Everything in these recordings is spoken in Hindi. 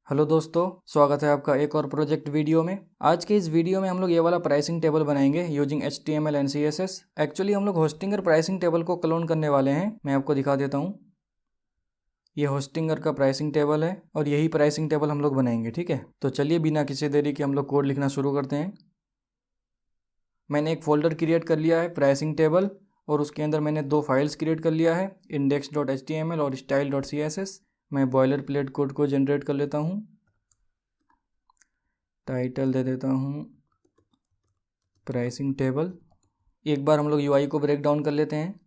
हेलो दोस्तों, स्वागत है आपका एक और प्रोजेक्ट वीडियो में। आज के इस वीडियो में हम लोग ये वाला प्राइसिंग टेबल बनाएंगे using HTML and CSS। Actually हम लोग होस्टिंगर प्राइसिंग टेबल को क्लोन करने वाले हैं। मैं आपको दिखा देता हूँ। ये होस्टिंगर का प्राइसिंग टेबल है और यही प्राइसिंग टेबल हम लोग बनाएंगे। ठीक है, तो चलिए बिना किसी देरी के हम लोग कोड लिखना शुरू करते हैं। मैंने एक फोल्डर क्रिएट कर लिया है प्राइसिंग टेबल, और उसके अंदर मैंने दो फाइल्स क्रिएट कर लिया है, index.html और style.css। मैं बॉयलर प्लेट कोड को जनरेट कर लेता हूँ। टाइटल दे देता हूँ प्राइसिंग टेबल। एक बार हम लोग UI को ब्रेक डाउन कर लेते हैं।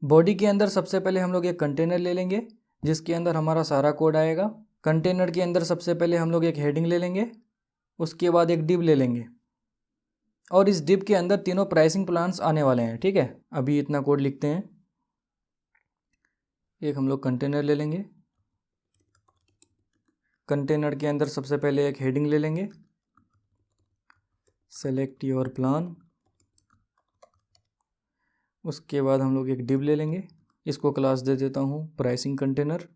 बॉडी के अंदर सबसे पहले हम लोग एक कंटेनर ले लेंगे जिसके अंदर हमारा सारा कोड आएगा। कंटेनर के अंदर सबसे पहले हम लोग एक हेडिंग ले लेंगे, उसके बाद एक डिव ले लेंगे, और इस डिव के अंदर तीनों प्राइसिंग प्लान्स आने वाले हैं। ठीक है, अभी इतना कोड लिखते हैं। एक हम लोग कंटेनर ले लेंगे, कंटेनर के अंदर सबसे पहले एक हेडिंग ले लेंगे, सेलेक्ट योर प्लान। उसके बाद हम लोग एक डिव ले लेंगे, इसको क्लास दे देता हूँ प्राइसिंग कंटेनर।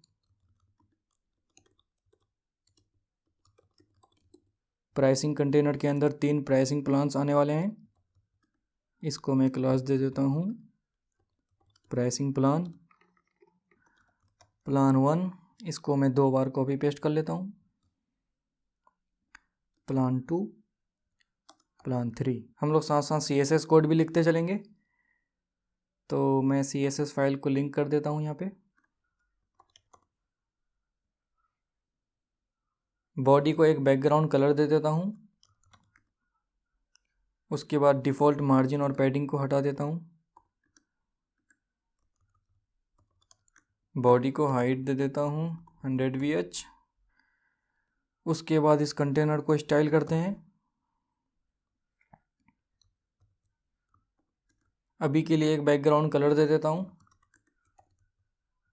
प्राइसिंग कंटेनर के अंदर तीन प्राइसिंग प्लान्स आने वाले हैं, इसको मैं क्लास दे देता हूँ प्राइसिंग प्लान। प्लान 1, इसको मैं 2 बार कॉपी पेस्ट कर लेता हूँ। Plan 2, plan 3। हम लोग साथ साथ CSS कोड भी लिखते चलेंगे, तो मैं CSS फाइल को लिंक कर देता हूँ यहाँ पे। बॉडी को एक बैकग्राउंड कलर दे देता हूँ। उसके बाद डिफ़ॉल्ट मार्जिन और पैडिंग को हटा देता हूँ। बॉडी को हाइट दे देता हूँ 100 VH। उसके बाद इस कंटेनर को स्टाइल करते हैं। अभी के लिए एक बैकग्राउंड कलर दे देता हूँ,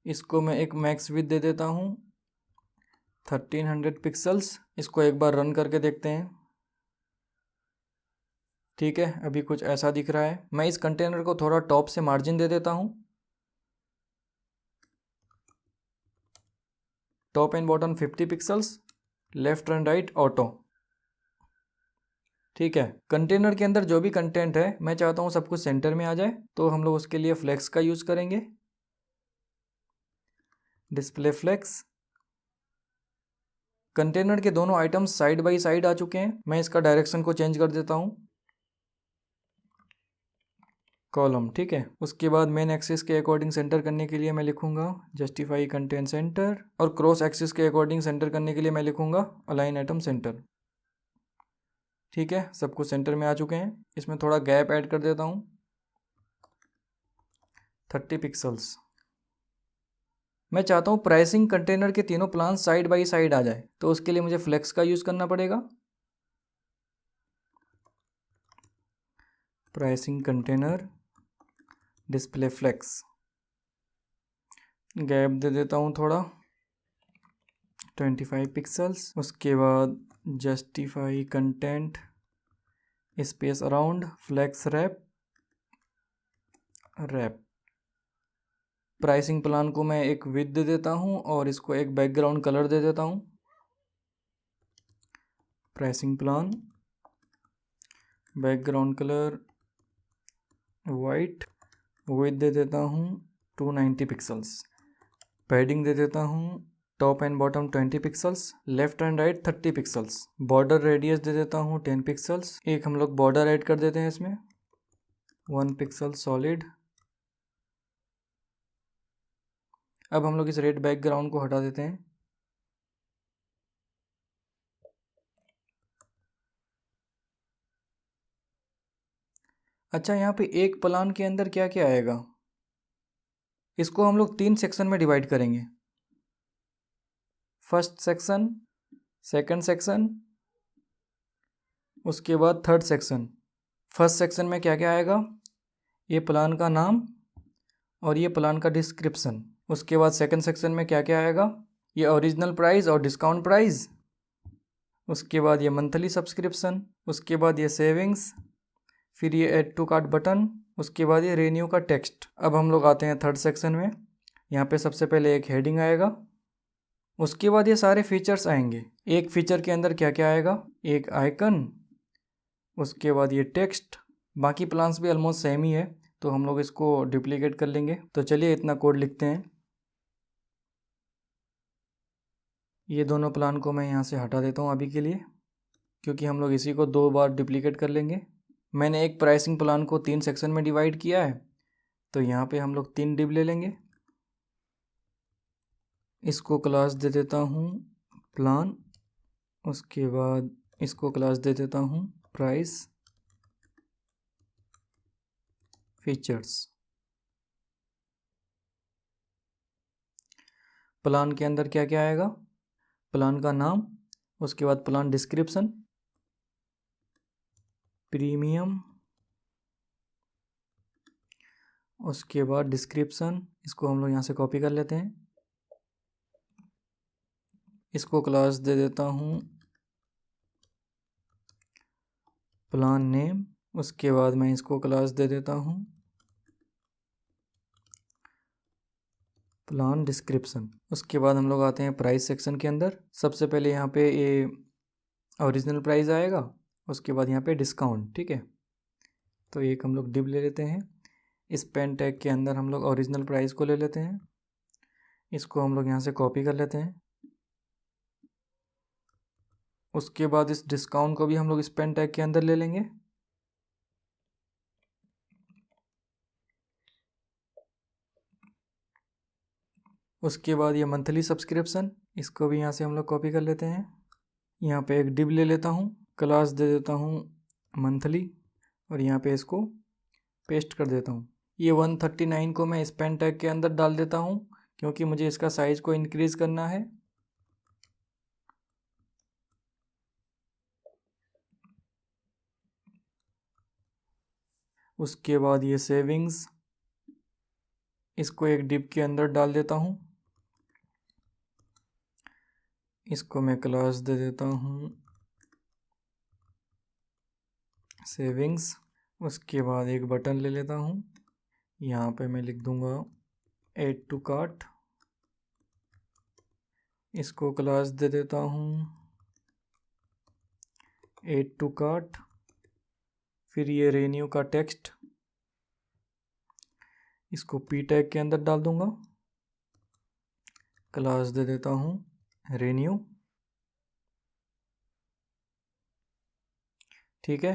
इसको मैं एक मैक्स विड्थ दे देता हूँ 1300 पिक्सल्स। इसको एक बार रन करके देखते हैं। ठीक है, अभी कुछ ऐसा दिख रहा है। मैं इस कंटेनर को थोड़ा टॉप से मार्जिन दे देता हूँ, top and bottom 50 pixels, left and right auto. ठीक है, कंटेनर के अंदर जो भी कंटेंट है मैं चाहता हूँ सब कुछ सेंटर में आ जाए, तो हम लोग उसके लिए फ्लेक्स का यूज़ करेंगे। Display flex. कंटेनर के दोनों आइटम्स साइड बाय साइड आ चुके हैं। मैं इसका डायरेक्शन को चेंज कर देता हूँ, कॉलम। ठीक है, उसके बाद मेन एक्सिस के अकॉर्डिंग सेंटर करने के लिए मैं लिखूंगा जस्टिफाई कंटेंट सेंटर, और क्रॉस एक्सिस के अकॉर्डिंग सेंटर करने के लिए मैं लिखूंगा अलाइन एटम सेंटर। ठीक है, सब कुछ सेंटर में आ चुके हैं। इसमें थोड़ा गैप ऐड कर देता हूँ 30 पिक्सल्स। मैं चाहता हूँ प्राइसिंग कंटेनर के तीनों प्लान साइड बाय साइड आ जाए, तो उसके लिए मुझे फ्लेक्स का यूज़ करना पड़ेगा। Pricing container display flex, gap दे देता हूँ थोड़ा 25 पिक्सल्स। उसके बाद justify content space around flex wrap. Pricing plan को मैं एक विड्थ दे देता हूँ और इसको एक बैकग्राउंड कलर दे देता हूँ। Pricing plan background colour white, width दे देता हूँ 290 पिक्सल्स। पैडिंग दे देता हूँ top and bottom 20 pixels, left and right 30 pixels. Border radius दे देता हूँ 10 पिक्सल्स। एक हम लोग बॉर्डर ऐड कर देते हैं इसमें 1 पिक्सल सॉलिड। अब हम लोग इस रेड बैकग्राउंड को हटा देते हैं। अच्छा, यहाँ पे एक प्लान के अंदर क्या क्या आएगा, इसको हम लोग 3 सेक्शन में डिवाइड करेंगे। फर्स्ट सेक्शन, सेकंड सेक्शन, उसके बाद थर्ड सेक्शन। फर्स्ट सेक्शन में क्या क्या आएगा, ये प्लान का नाम और ये प्लान का डिस्क्रिप्शन। उसके बाद सेकंड सेक्शन में क्या क्या आएगा, ये ओरिजिनल प्राइस और डिस्काउंट प्राइस। उसके बाद ये मंथली सब्सक्रिप्शन। उसके बाद ये सेविंग्स, फिर ये ऐड टू कार्ट बटन। उसके बाद ये रेन्यू का टेक्स्ट। अब हम लोग आते हैं थर्ड सेक्शन में। यहाँ पे सबसे पहले एक हेडिंग आएगा, उसके बाद ये सारे फीचर्स आएंगे। एक फीचर के अंदर क्या क्या आएगा, एक आइकन, उसके बाद ये टेक्स्ट। बाकी प्लान्स भी ऑलमोस्ट सेम ही है, तो हम लोग इसको डुप्लीकेट कर लेंगे। तो चलिए इतना कोड लिखते हैं। ये दोनों प्लान को मैं यहाँ से हटा देता हूँ अभी के लिए, क्योंकि हम लोग इसी को 2 बार डुप्लीकेट कर लेंगे। मैंने एक प्राइसिंग प्लान को 3 सेक्शन में डिवाइड किया है, तो यहाँ पे हम लोग 3 डिव ले लेंगे। इसको क्लास दे देता हूँ प्लान, उसके बाद इसको क्लास दे देता हूँ प्राइस फीचर्स। प्लान के अंदर क्या क्या आएगा, प्लान का नाम, उसके बाद प्लान डिस्क्रिप्शन, प्रीमियम, उसके बाद डिस्क्रिप्शन। इसको हम लोग यहाँ से कॉपी कर लेते हैं। इसको क्लास दे देता हूँ प्लान नेम, उसके बाद मैं इसको क्लास दे देता हूँ प्लान डिस्क्रिप्शन। उसके बाद हम लोग आते हैं प्राइस सेक्शन के अंदर। सबसे पहले यहाँ पे ये ओरिजिनल प्राइस आएगा, उसके बाद यहाँ पे डिस्काउंट। ठीक है, तो एक हम लोग डिव ले लेते हैं। इस पेन टैग के अंदर हम लोग ओरिजिनल प्राइस को ले लेते हैं। इसको हम लोग यहाँ से कॉपी कर लेते हैं। उसके बाद इस डिस्काउंट को भी हम लोग इस पेन टैग के अंदर ले लेंगे। उसके बाद ये मंथली सब्सक्रिप्शन, इसको भी यहाँ से हम लोग कॉपी कर लेते हैं। यहाँ पे एक डिव ले लेता हूँ, क्लास दे देता हूँ मंथली, और यहाँ पे इसको पेस्ट कर देता हूँ। ये 139 को मैं इस पेन टैग के अंदर डाल देता हूँ, क्योंकि मुझे इसका साइज़ को इंक्रीज़ करना है। उसके बाद ये सेविंग्स, इसको एक डिव के अंदर डाल देता हूँ। इसको मैं क्लास दे देता हूँ सेविंग्स। उसके बाद एक बटन ले लेता हूँ, यहाँ पे मैं लिख दूँगा ऐड टू कार्ट। इसको क्लास दे देता हूँ ऐड टू कार्ट। फिर ये रेन्यू का टेक्स्ट, इसको पी टैग के अंदर डाल दूँगा, क्लास दे देता हूँ रेन्यू। ठीक है,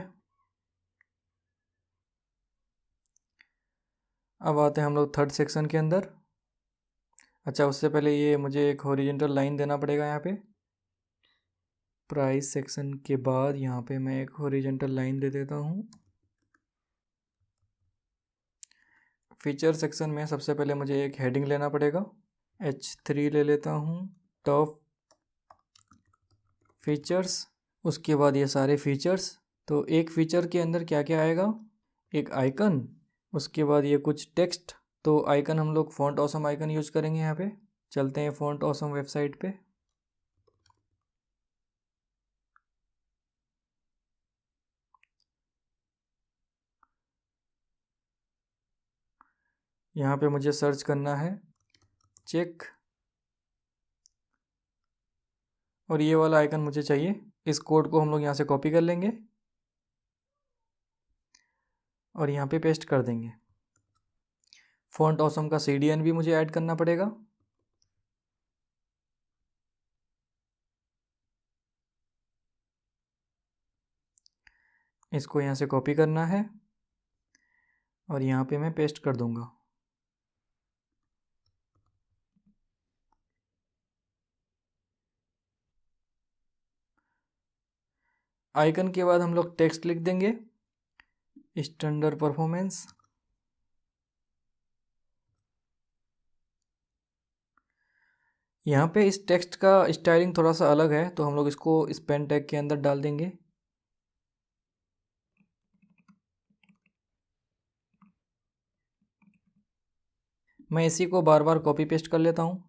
अब आते हैं हम लोग थर्ड सेक्शन के अंदर। अच्छा, उससे पहले ये मुझे एक हॉरिजॉन्टल लाइन देना पड़ेगा यहाँ पे। प्राइस सेक्शन के बाद यहाँ पे मैं एक हॉरिजॉन्टल लाइन दे देता हूँ। फीचर सेक्शन में सबसे पहले मुझे एक हेडिंग लेना पड़ेगा, H3 ले लेता हूँ, टॉप फीचर्स। उसके बाद ये सारे फीचर्स। तो एक फीचर के अंदर क्या क्या आएगा, एक आइकन, उसके बाद ये कुछ टेक्स्ट। तो आइकन हम लोग फ़ॉन्ट ऑसम आइकन यूज़ करेंगे। यहाँ पे चलते हैं फ़ॉन्ट ऑसम वेबसाइट पे। यहाँ पे मुझे सर्च करना है चेक, और ये वाला आइकन मुझे चाहिए। इस कोड को हम लोग यहाँ से कॉपी कर लेंगे और यहाँ पे पेस्ट कर देंगे। फ़ॉन्ट ऑसम का CDN भी मुझे ऐड करना पड़ेगा। इसको यहाँ से कॉपी करना है और यहाँ पे मैं पेस्ट कर दूँगा। आइकन के बाद हम लोग टेक्स्ट लिख देंगे, स्टैंडर्ड परफॉर्मेंस। यहाँ पे इस टेक्स्ट का स्टाइलिंग थोड़ा सा अलग है, तो हम लोग इसको इस पेन टैग के अंदर डाल देंगे। मैं इसी को बार बार कॉपी पेस्ट कर लेता हूँ।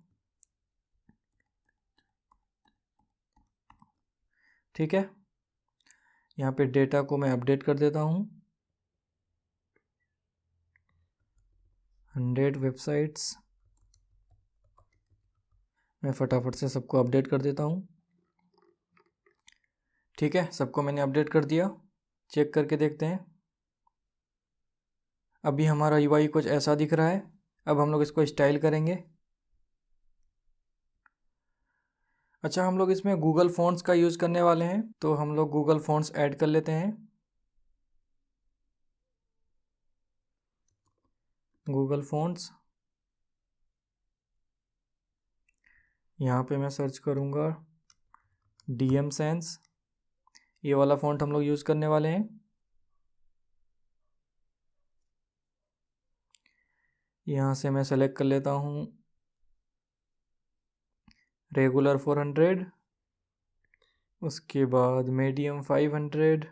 ठीक है, यहाँ पे डेटा को मैं अपडेट कर देता हूँ। 100 वेबसाइट्स, मैं फटाफट से सबको अपडेट कर देता हूँ। ठीक है, सबको मैंने अपडेट कर दिया। चेक करके देखते हैं। अभी हमारा यूआई कुछ ऐसा दिख रहा है। अब हम लोग इसको स्टाइल करेंगे। अच्छा, हम लोग इसमें गूगल फ़ॉन्ट्स का यूज़ करने वाले हैं, तो हम लोग गूगल फ़ॉन्ट्स ऐड कर लेते हैं। गूगल फ़ॉन्ट्स, यहाँ पे मैं सर्च करूँगा DM Sans। ये वाला फ़ॉन्ट हम लोग यूज़ करने वाले हैं। यहाँ से मैं सेलेक्ट कर लेता हूँ रेगुलर 400, उसके बाद मीडियम 500,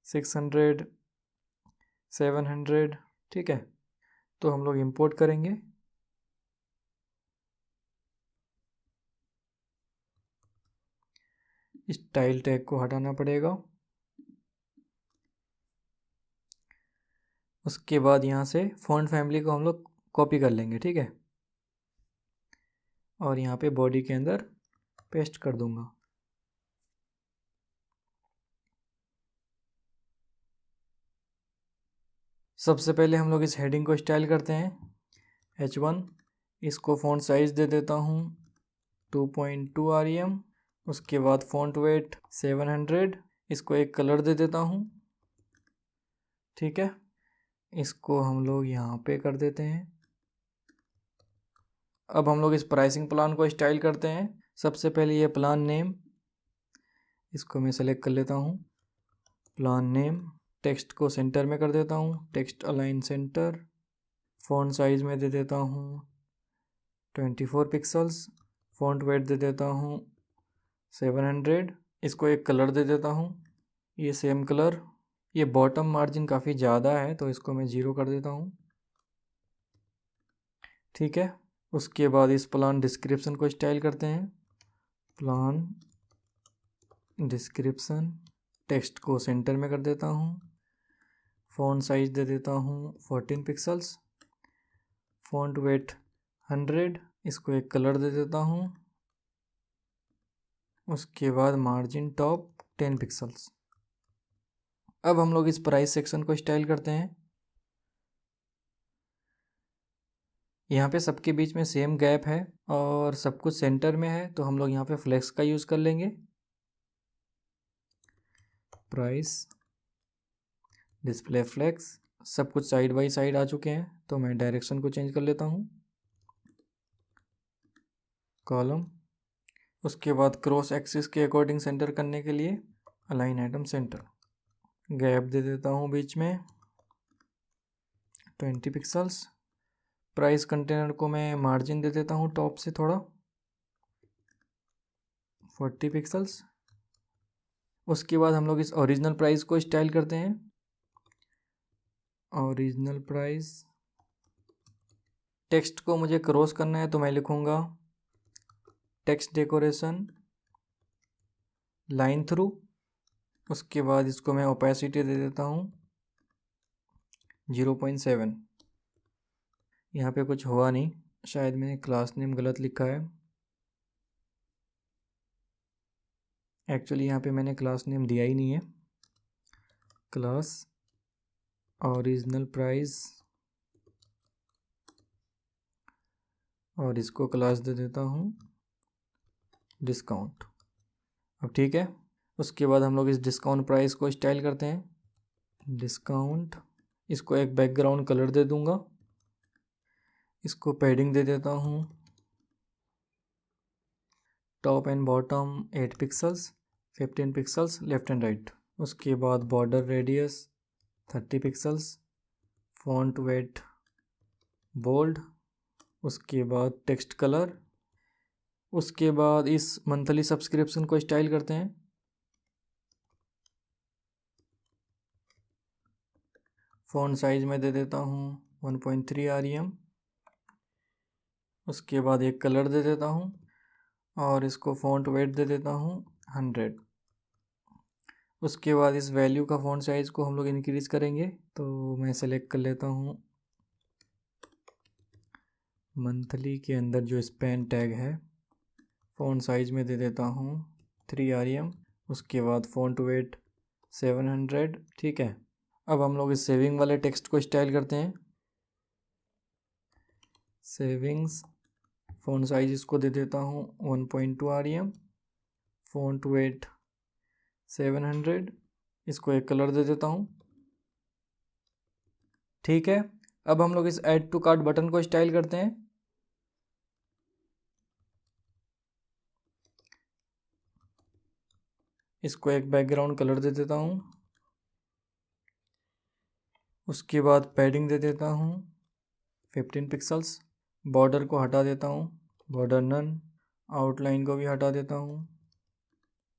600, 700। ठीक है, तो हम लोग इंपोर्ट करेंगे। स्टाइल टैग को हटाना पड़ेगा। उसके बाद यहाँ से फ़ॉन्ट फैमिली को हम लोग कॉपी कर लेंगे। ठीक है, और यहाँ पे बॉडी के अंदर पेस्ट कर दूंगा। सबसे पहले हम लोग इस हेडिंग को स्टाइल करते हैं H1। इसको फ़ॉन्ट साइज़ दे देता हूँ 2.2 REM। उसके बाद फ़ॉन्ट वेट 700। इसको एक कलर दे देता हूँ। ठीक है, इसको हम लोग यहाँ पे कर देते हैं। अब हम लोग इस प्राइसिंग प्लान को स्टाइल करते हैं। सबसे पहले ये प्लान नेम, इसको मैं सेलेक्ट कर लेता हूँ। प्लान नेम, टेक्स्ट को सेंटर में कर देता हूँ, text align centre. Font size में दे देता हूँ 24 पिक्सल्स। फ़ॉन्ट वेट दे देता हूँ 700। इसको एक कलर दे देता हूँ, ये सेम कलर। ये बॉटम मार्जिन काफ़ी ज़्यादा है, तो इसको मैं 0 कर देता हूँ। ठीक है, उसके बाद इस प्लान डिस्क्रिप्शन को स्टाइल करते हैं। प्लान डिस्क्रिप्शन, टेक्स्ट को सेंटर में कर देता हूँ। फ़ॉन्ट साइज़ दे देता हूँ 14 पिक्सल्स। Font wait 100। इसको एक कलर दे देता हूँ। उसके बाद मार्जिन टॉप 10 पिक्सल्स। अब हम लोग इस प्राइस सेक्शन को स्टाइल करते हैं। यहाँ पे सबके बीच में सेम गैप है और सब कुछ सेंटर में है, तो हम लोग यहाँ पे फ्लेक्स का यूज़ कर लेंगे। प्राइस डिस्प्ले फ्लेक्स, सब कुछ साइड बाई साइड आ चुके हैं, तो मैं डायरेक्शन को चेंज कर लेता हूँ। कॉलम, उसके बाद क्रॉस एक्सिस के अकॉर्डिंग सेंटर करने के लिए अलाइन आइटम सेंटर। गैप दे देता हूँ बीच में 20 पिक्सल्स। प्राइस कंटेनर को मैं मार्जिन दे देता हूँ टॉप से थोड़ा 40 पिक्सल्स। उसके बाद हम लोग इस ओरिजिनल प्राइस को स्टाइल करते हैं। ओरिजिनल प्राइस, टेक्स्ट को मुझे क्रॉस करना है, तो मैं लिखूँगा टेक्स्ट डेकोरेशन लाइन थ्रू। उसके बाद इसको मैं ओपेसिटी दे देता हूँ 0.7। यहाँ पे कुछ हुआ नहीं, शायद मैंने क्लास नेम गलत लिखा है। एक्चुअली यहाँ पे मैंने क्लास नेम दिया ही नहीं है। क्लास ओरिजिनल प्राइस, और इसको क्लास दे देता हूँ डिस्काउंट। अब ठीक है, उसके बाद हम लोग इस डिस्काउंट प्राइस को स्टाइल करते हैं। डिस्काउंट, इसको एक बैकग्राउंड कलर दे दूँगा। इसको पैडिंग दे देता हूँ top and bottom 8 pixels, 15 pixels left and right. उसके बाद border radius 30 pixels. Font weight bold. उसके बाद टेक्स्ट कलर। उसके बाद इस मंथली सब्सक्रिप्शन को स्टाइल करते हैं। फ़ॉन्ट साइज़ में दे देता हूँ 1.3 REM। उसके बाद एक कलर दे देता हूँ और इसको फ़ॉन्ट वेट दे देता हूँ 100। उसके बाद इस वैल्यू का फ़ॉन्ट साइज़ को हम लोग इंक्रीज़ करेंगे, तो मैं सेलेक्ट कर लेता हूँ मंथली के अंदर जो स्पेन टैग है फ़ॉन्ट साइज़ में दे देता हूँ 3 rem। उसके बाद फ़ॉन्ट वेट 700। ठीक है, अब हम लोग इस सेविंग वाले टेक्स्ट को स्टाइल करते हैं। सेविंग्स फ़ॉन्ट साइज इसको दे देता हूँ 1.2 rem, फ़ॉन्ट वेट 700। इसको एक कलर दे देता हूँ। ठीक है, अब हम लोग इस ऐड टू कार्ट बटन को स्टाइल करते हैं। इसको एक बैकग्राउंड कलर दे देता हूँ। उसके बाद पैडिंग दे देता हूँ 15 पिक्सल्स। बॉर्डर को हटा देता हूँ, बॉर्डर नन। आउटलाइन को भी हटा देता हूँ,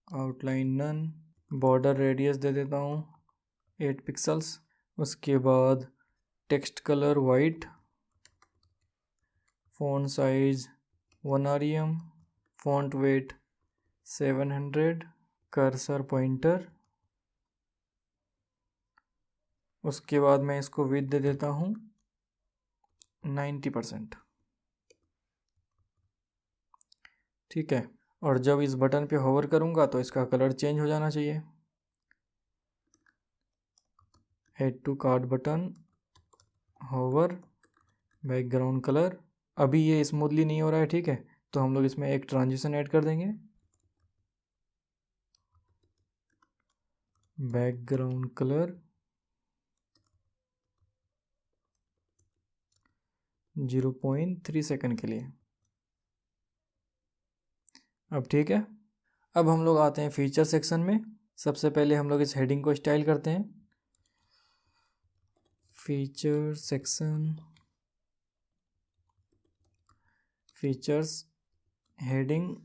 आउटलाइन नन। बॉर्डर रेडियस दे देता हूँ 8 पिक्सल्स। उसके बाद text colour white, font size 1 rem, font weight 700, cursor pointer. उसके बाद मैं इसको विड्थ दे देता हूँ 90%। ठीक है, और जब इस बटन पे होवर करूँगा तो इसका कलर चेंज हो जाना चाहिए। Add to cart button, hover, background colour. अभी ये स्मूथली नहीं हो रहा है, ठीक है, तो हम लोग इसमें एक ट्रांजिशन ऐड कर देंगे। बैकग्राउंड कलर 0.3 सेकंड के लिए। अब ठीक है, अब हम लोग आते हैं फीचर सेक्शन में। सबसे पहले हम लोग इस हेडिंग को स्टाइल करते हैं। Feature section, features, heading.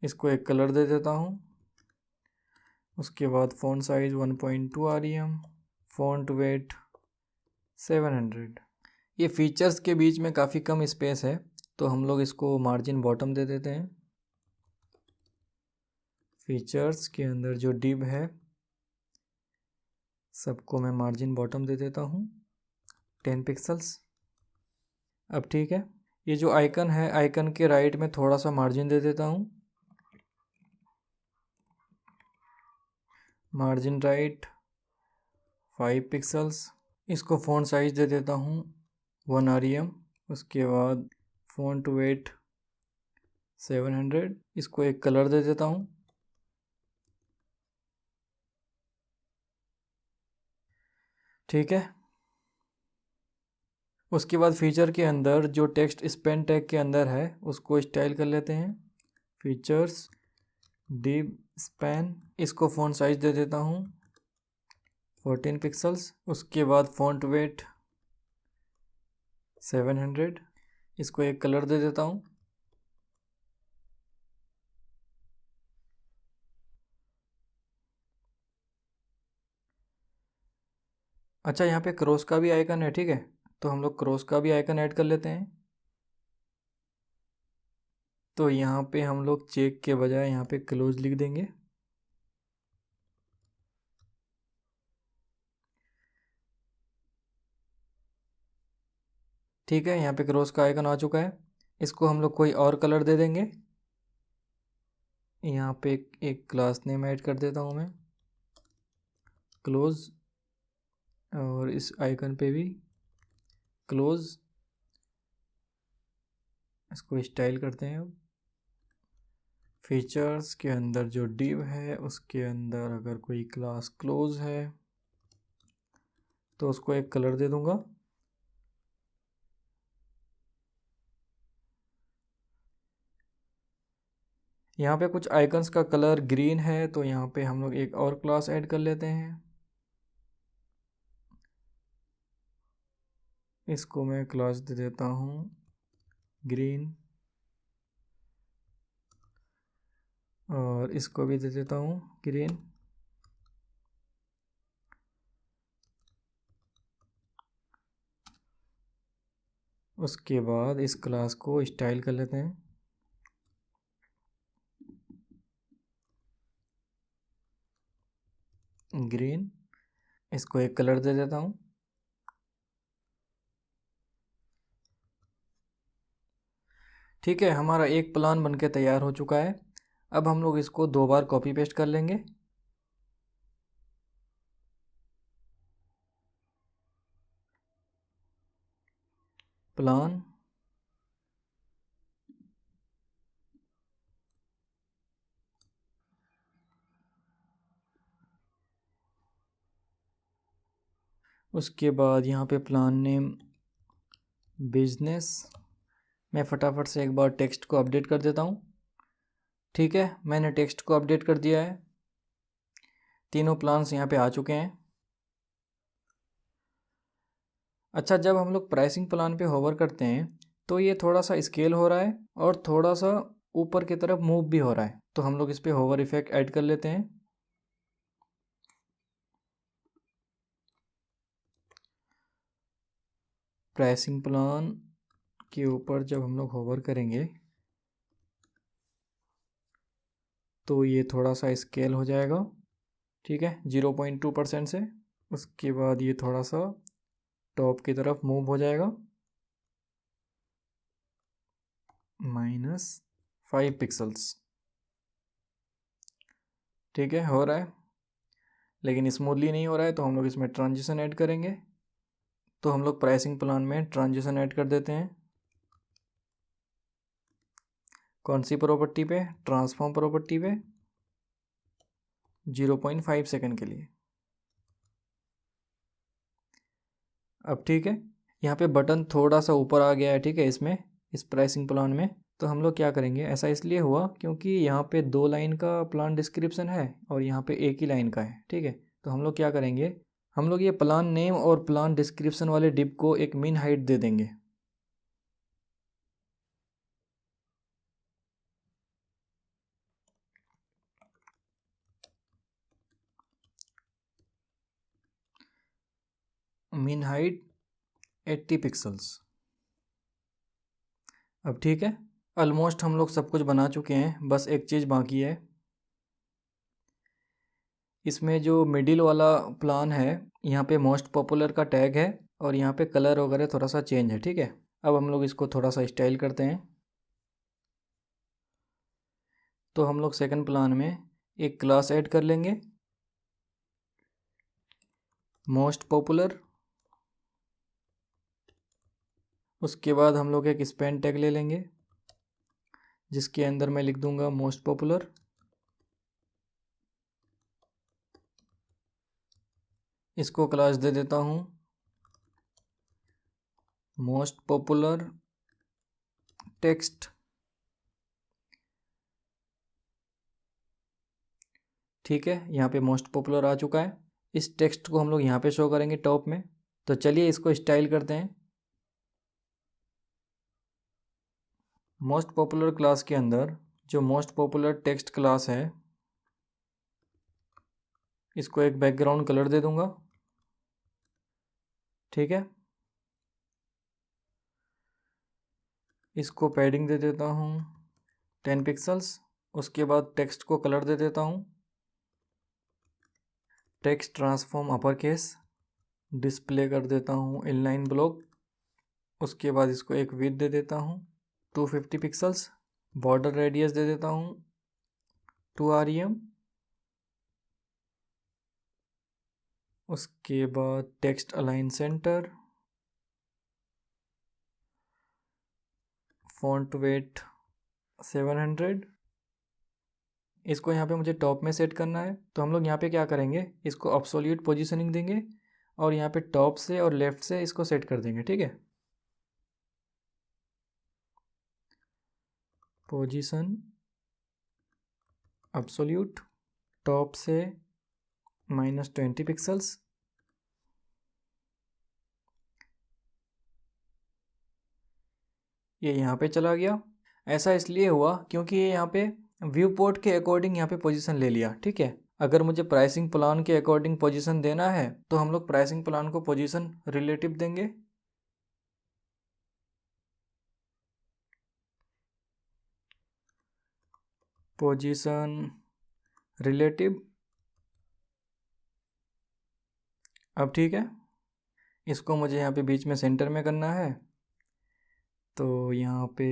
इसको एक कलर दे देता हूँ। उसके बाद font size 1.2 rem, font weight 700। ये फीचर्स के बीच में काफ़ी कम स्पेस है, तो हम लोग इसको मार्जिन बॉटम दे देते हैं। फीचर्स के अंदर जो डिव है सबको मैं मार्जिन बॉटम दे देता हूँ 10 पिक्सल्स। अब ठीक है, ये जो आइकन है, आइकन के राइट में थोड़ा सा मार्जिन दे देता हूँ। Margin right 5 pixels. इसको फ़ॉन्ट साइज दे देता हूँ 1 rem। उसके बाद फ़ॉन्ट वेट 700। इसको एक कलर दे देता हूँ। ठीक है, उसके बाद फीचर के अंदर जो टेक्स्ट स्पेन टैग के अंदर है उसको स्टाइल कर लेते हैं। Features, div Spain. इसको फ़ॉन्ट साइज दे देता हूँ 14 पिक्सल्स। उसके बाद फ़ॉन्ट वेट 700। इसको एक कलर दे देता हूँ। अच्छा, यहाँ पे क्रॉस का भी आइकन है, ठीक है, तो हम लोग क्रॉस का भी आइकन ऐड कर लेते हैं। तो यहाँ पे हम लोग चेक के बजाय यहाँ पे क्लोज लिख देंगे। ठीक है, यहाँ पे क्रॉस का आइकन आ चुका है। इसको हम लोग कोई और कलर दे देंगे। यहाँ पे एक क्लास नेम ऐड कर देता हूँ मैं, क्लोज। और इस आइकन पे भी क्लोज। इसको स्टाइल करते हैं। अब फीचर्स के अंदर जो डिव है उसके अंदर अगर कोई क्लास क्लोज है तो उसको एक कलर दे दूंगा। यहाँ पे कुछ आइकन्स का कलर ग्रीन है, तो यहाँ पे हम लोग एक और क्लास ऐड कर लेते हैं। इसको मैं क्लास दे देता हूँ ग्रीन, और इसको भी दे देता हूँ ग्रीन। उसके बाद इस क्लास को स्टाइल कर लेते हैं ग्रीन। इसको एक कलर दे देता हूँ। ठीक है, हमारा एक प्लान बनके तैयार हो चुका है। अब हम लोग इसको 2 बार कॉपी पेस्ट कर लेंगे। प्लान, उसके बाद यहाँ पे प्लान नेम बिजनेस। मैं फटाफट से एक बार टेक्स्ट को अपडेट कर देता हूँ। ठीक है, मैंने टेक्स्ट को अपडेट कर दिया है। तीनों प्लान्स यहाँ पे आ चुके हैं। अच्छा, जब हम लोग प्राइसिंग प्लान पे होवर करते हैं तो ये थोड़ा सा स्केल हो रहा है और थोड़ा सा ऊपर की तरफ मूव भी हो रहा है, तो हम लोग इस पे होवर इफेक्ट ऐड कर लेते हैं। प्राइसिंग प्लान के ऊपर जब हम लोग होवर करेंगे तो ये थोड़ा सा स्केल हो जाएगा। ठीक है, 0.2% से। उसके बाद ये थोड़ा सा टॉप की तरफ मूव हो जाएगा, -5 पिक्सल्स। ठीक है, हो रहा है, लेकिन स्मूथली नहीं हो रहा है, तो हम लोग इसमें ट्रांजिशन ऐड करेंगे। तो हम लोग प्राइसिंग प्लान में ट्रांजिशन ऐड कर देते हैं। कौन सी प्रॉपर्टी पे? ट्रांसफॉर्म प्रॉपर्टी पे, 0.5 सेकेंड के लिए। अब ठीक है, यहाँ पे बटन थोड़ा सा ऊपर आ गया है। ठीक है, इसमें इस प्राइसिंग प्लान में तो हम लोग क्या करेंगे, ऐसा इसलिए हुआ क्योंकि यहाँ पे 2 लाइन का प्लान डिस्क्रिप्शन है और यहाँ पे एक ही लाइन का है। ठीक है, तो हम लोग क्या करेंगे, हम लोग ये प्लान नेम और प्लान डिस्क्रिप्शन वाले डिव को एक मिन हाइट दे देंगे। मिन हाइट 80 पिक्सल्स। अब ठीक है, ऑलमोस्ट हम लोग सब कुछ बना चुके हैं, बस एक चीज़ बाकी है। इसमें जो मिडिल वाला प्लान है, यहाँ पे मोस्ट पॉपुलर का टैग है और यहाँ पे कलर वगैरह थोड़ा सा चेंज है। ठीक है, अब हम लोग इसको थोड़ा सा स्टाइल करते हैं। तो हम लोग सेकंड प्लान में एक क्लास ऐड कर लेंगे, मोस्ट पॉपुलर। उसके बाद हम लोग एक स्पैन टैग ले लेंगे जिसके अंदर मैं लिख दूंगा मोस्ट पॉपुलर। इसको क्लास दे देता हूँ मोस्ट पॉपुलर टेक्स्ट। ठीक है, यहाँ पे मोस्ट पॉपुलर आ चुका है। इस टेक्स्ट को हम लोग यहाँ पे शो करेंगे टॉप में। तो चलिए इसको स्टाइल करते हैं। मोस्ट पॉपुलर क्लास के अंदर जो मोस्ट पॉपुलर टेक्स्ट क्लास है, इसको एक बैकग्राउंड कलर दे दूंगा। ठीक है, इसको पैडिंग दे देता हूँ 10 पिक्सल्स। उसके बाद टेक्स्ट को कलर दे देता हूँ text transform upper case. Display कर देता हूँ इनलाइन ब्लॉक। उसके बाद इसको एक विड्थ दे देता हूँ 250 पिक्सल्स। बॉर्डर रेडियस दे देता हूँ 2 rem। उसके बाद text align centre, font weight 700। इसको यहाँ पे मुझे टॉप में सेट करना है, तो हम लोग यहाँ पे क्या करेंगे, इसको अब्सोल्यूट पोजीशनिंग देंगे और यहाँ पे टॉप से और लेफ्ट से इसको सेट कर देंगे। ठीक है, पोजीशन अब्सोल्यूट, टॉप से -20 पिक्सल्स। ये यहाँ पे चला गया। ऐसा इसलिए हुआ क्योंकि ये यहाँ पे व्यू पोर्ट के अकॉर्डिंग यहाँ पे पोजीशन ले लिया। ठीक है, अगर मुझे प्राइसिंग प्लान के अकॉर्डिंग पोजीशन देना है तो हम लोग प्राइसिंग प्लान को पोजीशन रिलेटिव देंगे। Position relative. अब ठीक है, इसको मुझे यहाँ पे बीच में सेंटर में करना है, तो यहाँ पे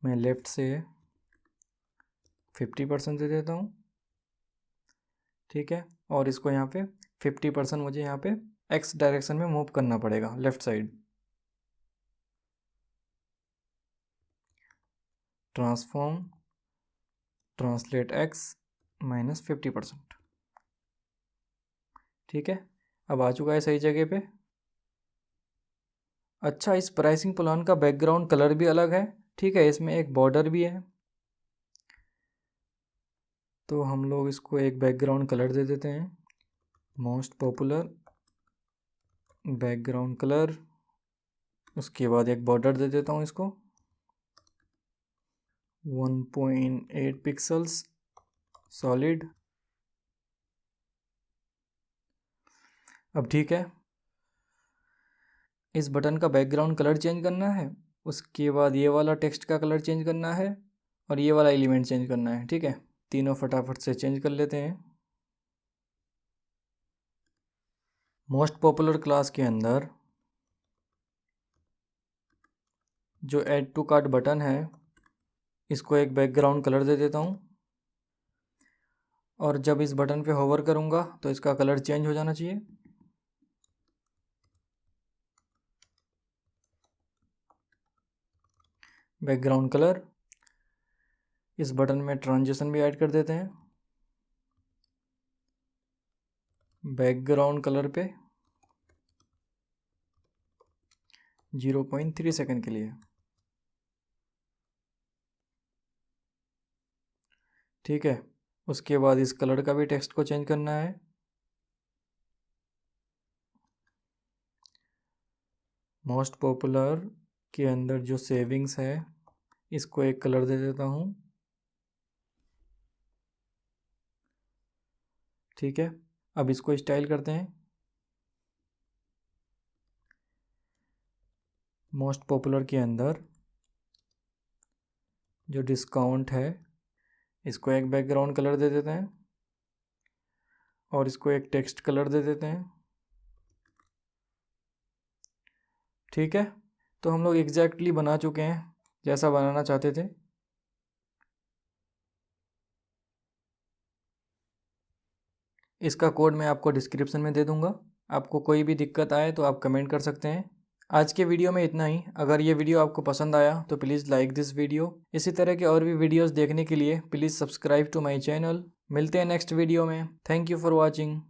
मैं लेफ़्ट से 50% दे देता हूँ, ठीक है। और इसको यहाँ पे 50% मुझे यहाँ पे एक्स डायरेक्शन में मूव करना पड़ेगा, left side. Transform translate x minus 50%, ठीक है। अब आ चुका है सही जगह पे। अच्छा, इस प्राइसिंग प्लान का बैकग्राउंड कलर भी अलग है, ठीक है। इसमें एक बॉर्डर भी है, तो हम लोग इसको एक बैकग्राउंड कलर दे देते हैं, मोस्ट पॉपुलर बैकग्राउंड कलर। उसके बाद एक बॉर्डर दे देता हूँ इसको 1.8 पिक्सल्स सॉलिड। अब ठीक है, इस बटन का बैकग्राउंड कलर चेंज करना है, उसके बाद ये वाला टेक्स्ट का कलर चेंज करना है, और ये वाला एलिमेंट चेंज करना है, ठीक है। तीनों फटाफट से चेंज कर लेते हैं। मोस्ट पॉपुलर क्लास के अंदर जो ऐड टू कार्ट बटन है, इसको एक बैकग्राउंड कलर दे देता हूँ, और जब इस बटन पे होवर करूँगा तो इसका कलर चेंज हो जाना चाहिए। बैकग्राउंड कलर, इस बटन में ट्रांजिशन भी ऐड कर देते हैं, बैकग्राउंड कलर पे 0.3 सेकंड के लिए, ठीक है। उसके बाद इस कलर का भी टेक्स्ट को चेंज करना है। मोस्ट पॉपुलर के अंदर जो सेविंग्स है, इसको एक कलर दे देता हूँ, ठीक है। अब इसको स्टाइल करते हैं। मोस्ट पॉपुलर के अंदर जो डिस्काउंट है, इसको एक बैकग्राउंड कलर दे देते हैं, और इसको एक टेक्स्ट कलर दे देते हैं, ठीक है। तो हम लोग एग्जैक्टली बना चुके हैं जैसा बनाना चाहते थे। इसका कोड मैं आपको डिस्क्रिप्शन में दे दूंगा। आपको कोई भी दिक्कत आए तो आप कमेंट कर सकते हैं। आज के वीडियो में इतना ही। अगर ये वीडियो आपको पसंद आया तो प्लीज़ लाइक दिस वीडियो। इसी तरह के और भी वीडियोस देखने के लिए please subscribe to my channel. मिलते हैं नेक्स्ट वीडियो में। Thank you for watching.